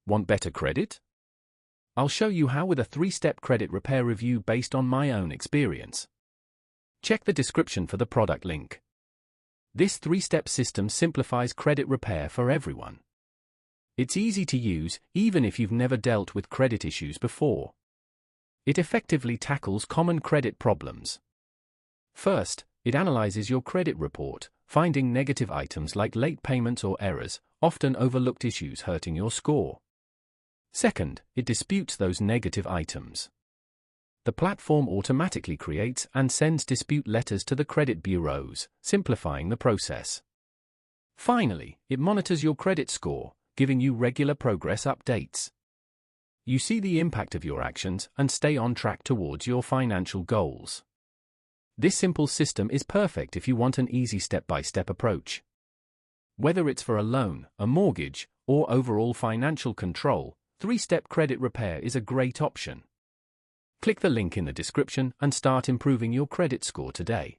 Want better credit? I'll show you how with a 3-step credit repair review based on my own experience. Check the description for the product link. This 3-step system simplifies credit repair for everyone. It's easy to use, even if you've never dealt with credit issues before. It effectively tackles common credit problems. First, it analyzes your credit report, finding negative items like late payments or errors, often overlooked issues hurting your score. Second, it disputes those negative items. The platform automatically creates and sends dispute letters to the credit bureaus, simplifying the process. Finally, it monitors your credit score, giving you regular progress updates. You see the impact of your actions and stay on track towards your financial goals. This simple system is perfect if you want an easy step-by-step approach. Whether it's for a loan, a mortgage, or overall financial control, 3-step credit repair is a great option. Click the link in the description and start improving your credit score today.